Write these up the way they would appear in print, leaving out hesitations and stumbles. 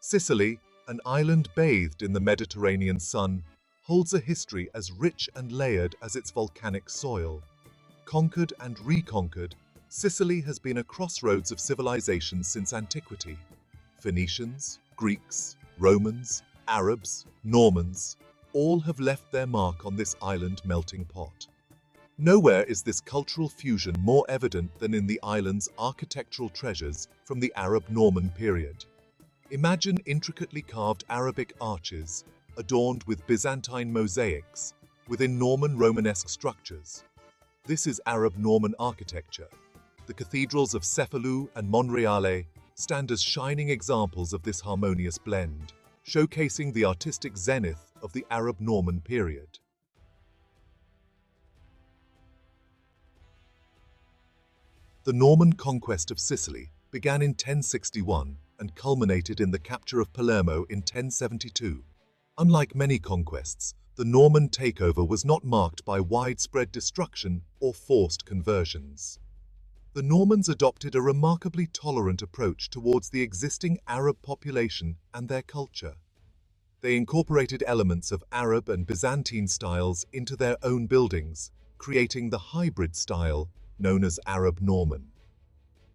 Sicily, an island bathed in the Mediterranean sun, holds a history as rich and layered as its volcanic soil. Conquered and reconquered, Sicily has been a crossroads of civilization since antiquity. Phoenicians, Greeks, Romans, Arabs, Normans, all have left their mark on this island melting pot. Nowhere is this cultural fusion more evident than in the island's architectural treasures from the Arab-Norman period. Imagine intricately carved Arabic arches, adorned with Byzantine mosaics, within Norman Romanesque structures. This is Arab-Norman architecture. The cathedrals of Cefalú and Monreale stand as shining examples of this harmonious blend, showcasing the artistic zenith of the Arab-Norman period. The Norman conquest of Sicily began in 1061 and culminated in the capture of Palermo in 1072. Unlike many conquests, the Norman takeover was not marked by widespread destruction or forced conversions. The Normans adopted a remarkably tolerant approach towards the existing Arab population and their culture. They incorporated elements of Arab and Byzantine styles into their own buildings, creating the hybrid style known as Arab-Norman.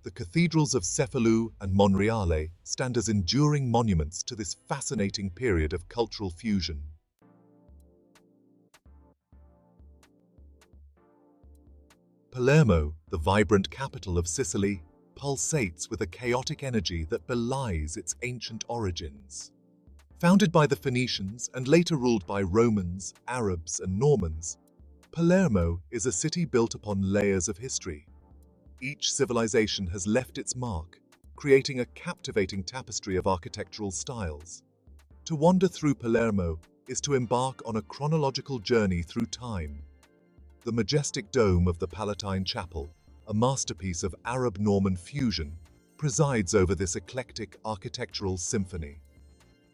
The cathedrals of Cefalú and Monreale stand as enduring monuments to this fascinating period of cultural fusion. Palermo, the vibrant capital of Sicily, pulsates with a chaotic energy that belies its ancient origins. Founded by the Phoenicians and later ruled by Romans, Arabs, and Normans, Palermo is a city built upon layers of history. Each civilization has left its mark, creating a captivating tapestry of architectural styles. To wander through Palermo is to embark on a chronological journey through time. The majestic dome of the Palatine Chapel, a masterpiece of Arab-Norman fusion, presides over this eclectic architectural symphony.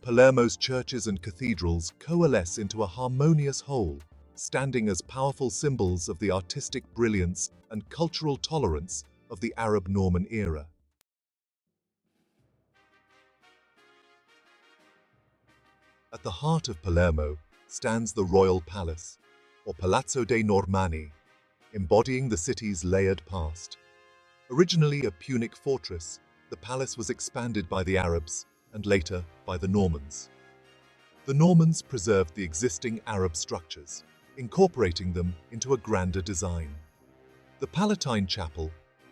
Palermo's churches and cathedrals coalesce into a harmonious whole, standing as powerful symbols of the artistic brilliance and cultural tolerance of the Arab-Norman era. At the heart of Palermo stands the Royal Palace, or Palazzo dei Normanni, embodying the city's layered past. Originally a Punic fortress, the palace was expanded by the Arabs and later by the Normans. The Normans preserved the existing Arab structures, incorporating them into a grander design. The Palatine Chapel,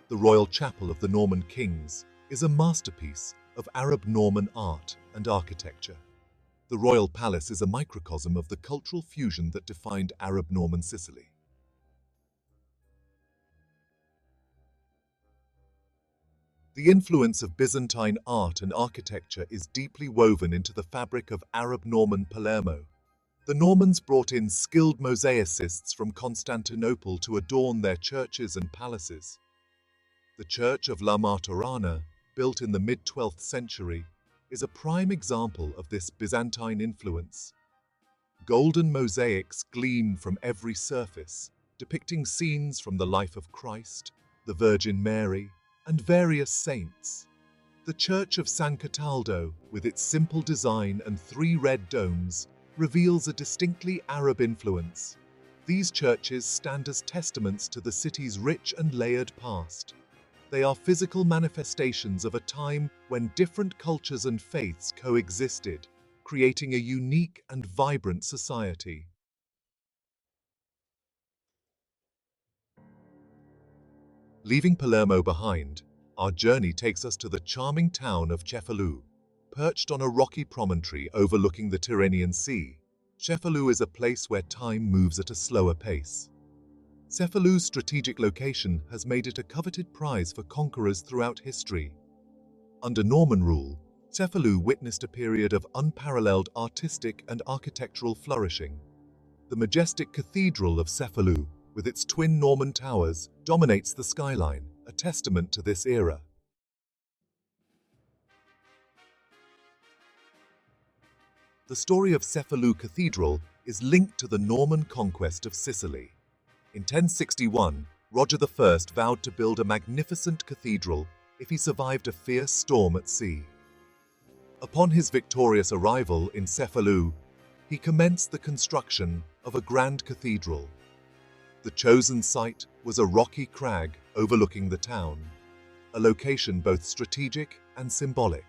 the royal chapel of the Norman kings, is a masterpiece of Arab-Norman art and architecture. The royal palace is a microcosm of the cultural fusion that defined Arab-Norman Sicily. The influence of Byzantine art and architecture is deeply woven into the fabric of Arab-Norman Palermo. The Normans brought in skilled mosaicists from Constantinople to adorn their churches and palaces. The Church of La Martorana, built in the mid-12th century, is a prime example of this Byzantine influence. Golden mosaics gleam from every surface, depicting scenes from the life of Christ, the Virgin Mary, and various saints. The Church of San Cataldo, with its simple design and 3 red domes, reveals a distinctly Arab influence. These churches stand as testaments to the city's rich and layered past. They are physical manifestations of a time when different cultures and faiths coexisted, creating a unique and vibrant society. Leaving Palermo behind, our journey takes us to the charming town of Cefalú. Perched on a rocky promontory overlooking the Tyrrhenian Sea, Cefalú is a place where time moves at a slower pace. Cefalú's strategic location has made it a coveted prize for conquerors throughout history. Under Norman rule, Cefalú witnessed a period of unparalleled artistic and architectural flourishing. The majestic Cathedral of Cefalú, with its twin Norman towers, dominates the skyline, a testament to this era. The story of Cefalú Cathedral is linked to the Norman conquest of Sicily. In 1061, Roger I vowed to build a magnificent cathedral if he survived a fierce storm at sea. Upon his victorious arrival in Cefalú, he commenced the construction of a grand cathedral. The chosen site was a rocky crag overlooking the town, a location both strategic and symbolic.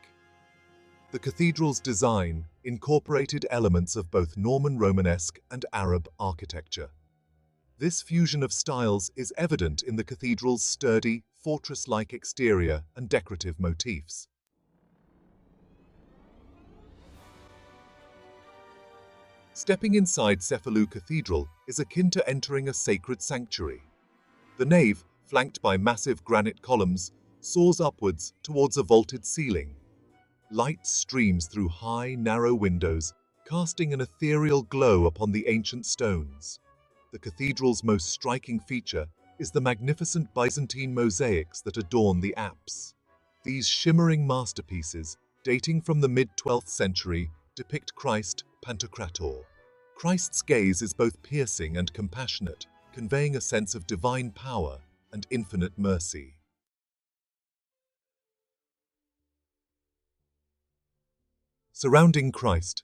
The cathedral's design incorporated elements of both Norman Romanesque and Arab architecture. This fusion of styles is evident in the cathedral's sturdy, fortress-like exterior and decorative motifs. Stepping inside Cefalú Cathedral is akin to entering a sacred sanctuary. The nave, flanked by massive granite columns, soars upwards towards a vaulted ceiling. Light streams through high, narrow windows, casting an ethereal glow upon the ancient stones. The cathedral's most striking feature is the magnificent Byzantine mosaics that adorn the apse. These shimmering masterpieces, dating from the mid-12th century, depict Christ Pantocrator. Christ's gaze is both piercing and compassionate, conveying a sense of divine power and infinite mercy. Surrounding Christ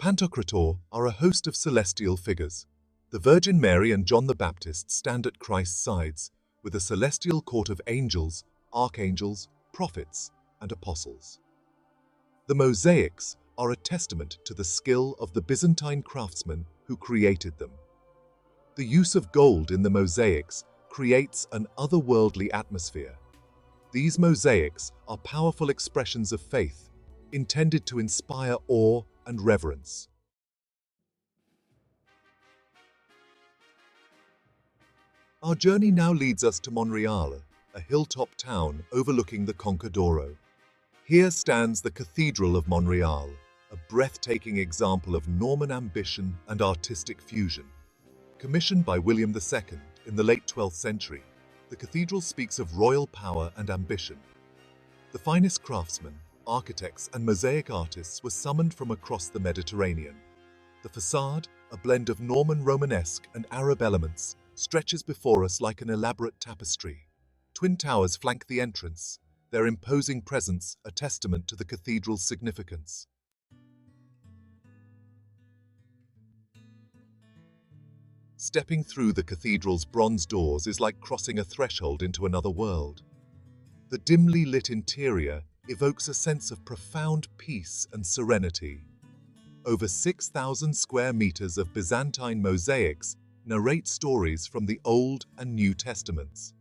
Pantocrator are a host of celestial figures. The Virgin Mary and John the Baptist stand at Christ's sides, with a celestial court of angels, archangels, prophets, and apostles. The mosaics are a testament to the skill of the Byzantine craftsmen who created them. The use of gold in the mosaics creates an otherworldly atmosphere. These mosaics are powerful expressions of faith, intended to inspire awe and reverence. Our journey now leads us to Monreale, a hilltop town overlooking the Conca d'Oro. Here stands the Cathedral of Monreale, a breathtaking example of Norman ambition and artistic fusion. Commissioned by William II in the late 12th century, the cathedral speaks of royal power and ambition. The finest craftsmen, architects, and mosaic artists were summoned from across the Mediterranean. The facade, a blend of Norman Romanesque and Arab elements, stretches before us like an elaborate tapestry. Twin towers flank the entrance, their imposing presence a testament to the cathedral's significance. Stepping through the cathedral's bronze doors is like crossing a threshold into another world. The dimly lit interior evokes a sense of profound peace and serenity. Over 6,000 square meters of Byzantine mosaics narrate stories from the Old and New Testaments.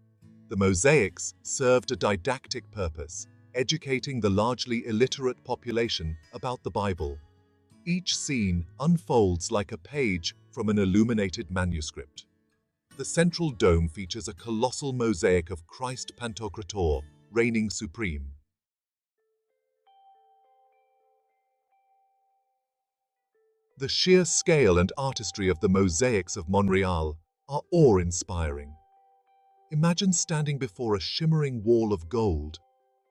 The mosaics served a didactic purpose, educating the largely illiterate population about the Bible. Each scene unfolds like a page from an illuminated manuscript. The central dome features a colossal mosaic of Christ Pantocrator, reigning supreme. The sheer scale and artistry of the mosaics of Monreale are awe-inspiring. Imagine standing before a shimmering wall of gold,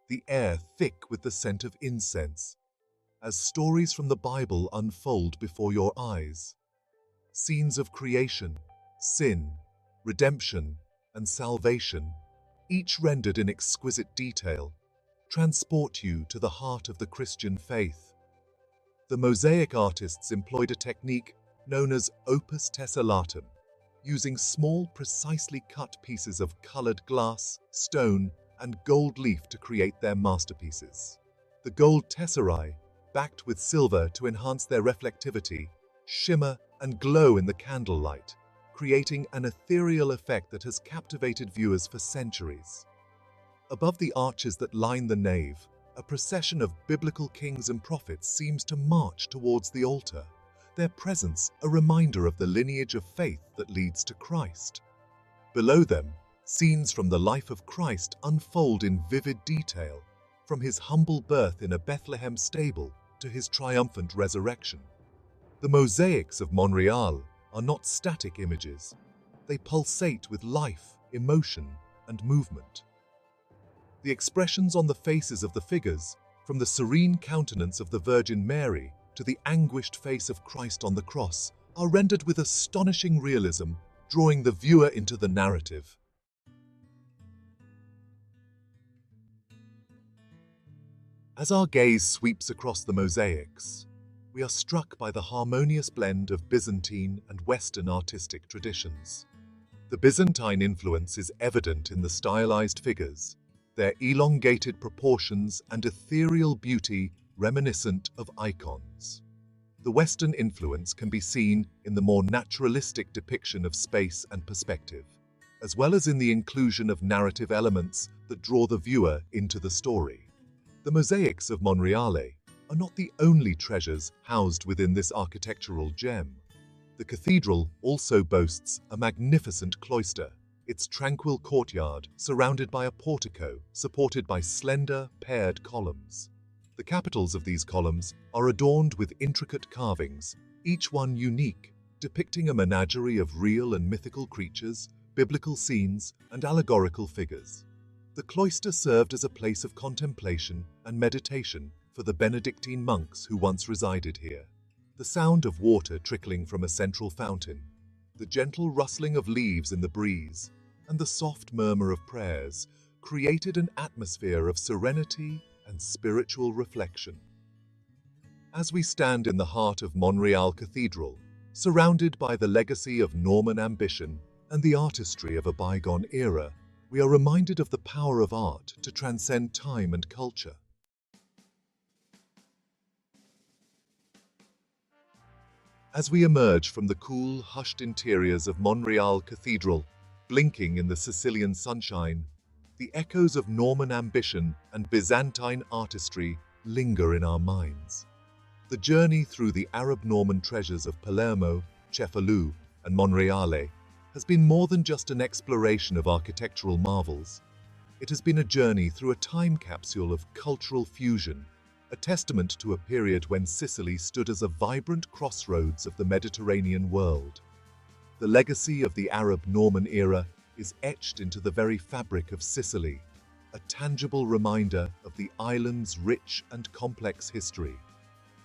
the air thick with the scent of incense, as stories from the Bible unfold before your eyes. Scenes of creation, sin, redemption, and salvation, each rendered in exquisite detail, transport you to the heart of the Christian faith. The mosaic artists employed a technique known as opus tessellatum, using small, precisely cut pieces of colored glass, stone, and gold leaf to create their masterpieces. The gold tesserae, backed with silver to enhance their reflectivity, shimmer and glow in the candlelight, creating an ethereal effect that has captivated viewers for centuries. Above the arches that line the nave, a procession of biblical kings and prophets seems to march towards the altar, their presence a reminder of the lineage of faith that leads to Christ. Below them, scenes from the life of Christ unfold in vivid detail, from his humble birth in a Bethlehem stable to his triumphant resurrection. The mosaics of Monreale are not static images. They pulsate with life, emotion, and movement. The expressions on the faces of the figures, from the serene countenance of the Virgin Mary to the anguished face of Christ on the cross, are rendered with astonishing realism, drawing the viewer into the narrative. As our gaze sweeps across the mosaics, we are struck by the harmonious blend of Byzantine and Western artistic traditions. The Byzantine influence is evident in the stylized figures, their elongated proportions and ethereal beauty reminiscent of icons. The Western influence can be seen in the more naturalistic depiction of space and perspective, as well as in the inclusion of narrative elements that draw the viewer into the story. The mosaics of Monreale are not the only treasures housed within this architectural gem. The cathedral also boasts a magnificent cloister, its tranquil courtyard surrounded by a portico supported by slender, paired columns. The capitals of these columns are adorned with intricate carvings, each one unique, depicting a menagerie of real and mythical creatures, biblical scenes, and allegorical figures. The cloister served as a place of contemplation and meditation for the Benedictine monks who once resided here. The sound of water trickling from a central fountain, the gentle rustling of leaves in the breeze, and the soft murmur of prayers created an atmosphere of serenity and spiritual reflection. As we stand in the heart of Monreale Cathedral, surrounded by the legacy of Norman ambition and the artistry of a bygone era, we are reminded of the power of art to transcend time and culture. As we emerge from the cool, hushed interiors of Monreale Cathedral, blinking in the Sicilian sunshine, the echoes of Norman ambition and Byzantine artistry linger in our minds. The journey through the Arab-Norman treasures of Palermo, Cefalú, and Monreale has been more than just an exploration of architectural marvels. It has been a journey through a time capsule of cultural fusion, a testament to a period when Sicily stood as a vibrant crossroads of the Mediterranean world. The legacy of the Arab-Norman era is etched into the very fabric of Sicily, a tangible reminder of the island's rich and complex history.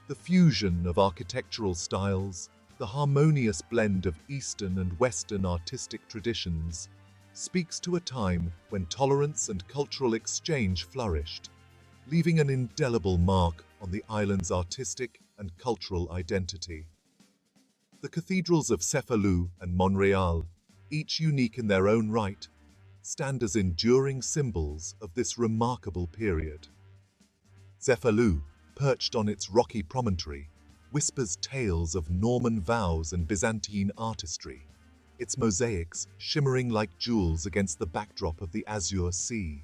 The fusion of architectural styles, the harmonious blend of Eastern and Western artistic traditions, speaks to a time when tolerance and cultural exchange flourished, leaving an indelible mark on the island's artistic and cultural identity. The cathedrals of Cefalú and Monreale, each unique in their own right, stand as enduring symbols of this remarkable period. Cefalú, perched on its rocky promontory, whispers tales of Norman vows and Byzantine artistry, its mosaics shimmering like jewels against the backdrop of the azure sea.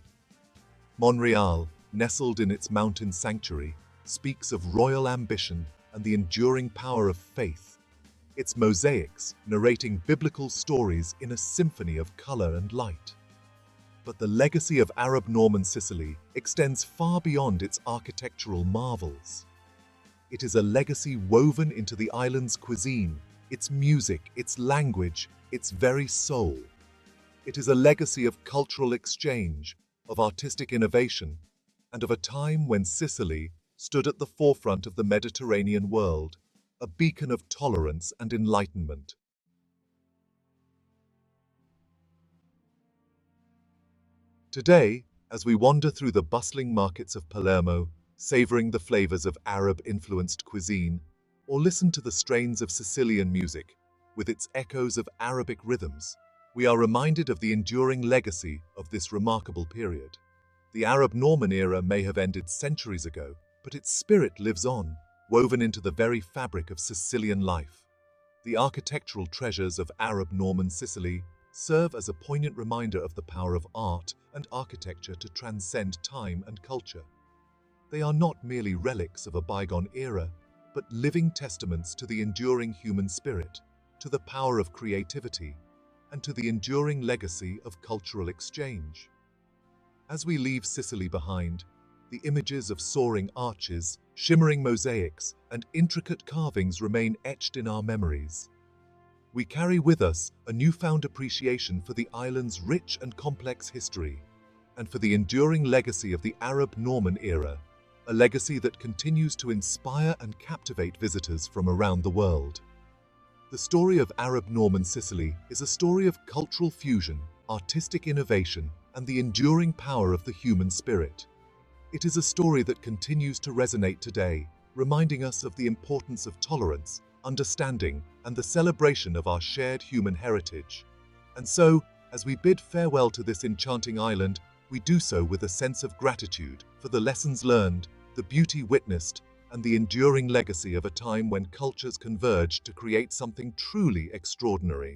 Monreale, nestled in its mountain sanctuary, speaks of royal ambition and the enduring power of faith, its mosaics narrating biblical stories in a symphony of color and light. But the legacy of Arab-Norman Sicily extends far beyond its architectural marvels. It is a legacy woven into the island's cuisine, its music, its language, its very soul. It is a legacy of cultural exchange, of artistic innovation, and of a time when Sicily stood at the forefront of the Mediterranean world, a beacon of tolerance and enlightenment. Today, as we wander through the bustling markets of Palermo, savoring the flavors of Arab-influenced cuisine, or listen to the strains of Sicilian music, with its echoes of Arabic rhythms, we are reminded of the enduring legacy of this remarkable period. The Arab-Norman era may have ended centuries ago, but its spirit lives on, woven into the very fabric of Sicilian life. The architectural treasures of Arab-Norman Sicily serve as a poignant reminder of the power of art and architecture to transcend time and culture. They are not merely relics of a bygone era, but living testaments to the enduring human spirit, to the power of creativity, and to the enduring legacy of cultural exchange. As we leave Sicily behind, the images of soaring arches, shimmering mosaics, and intricate carvings remain etched in our memories. We carry with us a newfound appreciation for the island's rich and complex history, and for the enduring legacy of the Arab-Norman era, a legacy that continues to inspire and captivate visitors from around the world. The story of Arab-Norman Sicily is a story of cultural fusion, artistic innovation, and the enduring power of the human spirit. It is a story that continues to resonate today, reminding us of the importance of tolerance, understanding, and the celebration of our shared human heritage. And so, as we bid farewell to this enchanting island, we do so with a sense of gratitude for the lessons learned, the beauty witnessed, and the enduring legacy of a time when cultures converged to create something truly extraordinary.